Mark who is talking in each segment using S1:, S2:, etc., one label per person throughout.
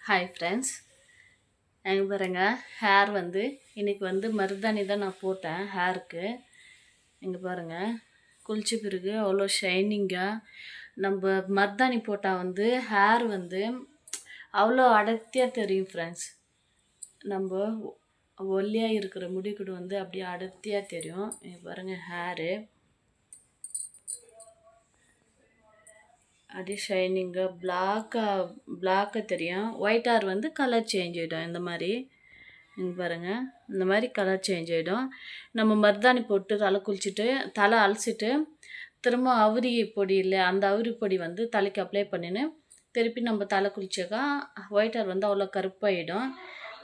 S1: Hi friends, எங்கே பாருங்க. Hair இன்றைக்கி மருதாணி தான் நான் போட்டேன் ஹேருக்கு. இங்கே பாருங்கள், குளிச்ச பிறகு அவ்வளோ ஷைனிங்காக நம்ம மருதாணி போட்டால் ஹேர் அவ்வளோ அடர்த்தியாக தெரியும் ஃப்ரெண்ட்ஸ். நம்ம ஒல்லியாக இருக்கிற முடி கூட அப்படியே அடர்த்தியாக தெரியும். இங்கே பாருங்கள், ஹேரு அப்படியே ஷைனிங்காக பிளாக்காக தெரியும். ஒயிட் ஹேர் கலர் சேஞ்ச் ஆகிடும். இந்த மாதிரி இங்கே பாருங்கள், இந்த மாதிரி கலர் சேஞ்ச் ஆகிடும். நம்ம மருதாணி போட்டு தலை குளிச்சுட்டு தலை அலசிட்டு திரும்ப அவுரி பொடி இல்லை, அந்த அவுரி பொடி தலைக்கு அப்ளை பண்ணின்னு திருப்பி நம்ம தலை குளிச்சாக்கா ஒயிட் ஹேர் அவ்வளோ கருப்பாகிடும்.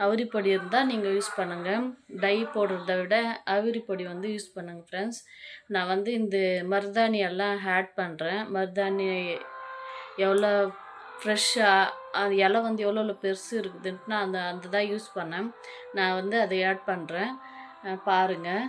S1: அவுரி பொடி இருந்தால் நீங்கள் யூஸ் பண்ணுங்கள். டை போடுறத விட அவுரி பொடி யூஸ் பண்ணுங்கள் ஃப்ரெண்ட்ஸ். நான் இந்த மருதாணி எல்லாம் ஆட் பண்ணுறேன். மருதாணி எவ்வளோ ஃப்ரெஷ்ஷாக அது இலை எவ்வளோ பெருசு இருக்குதுன்ட்டு நான் அந்த தான் யூஸ் பண்ணேன். நான் அதை ஆட் பண்ணுறேன், பாருங்கள்.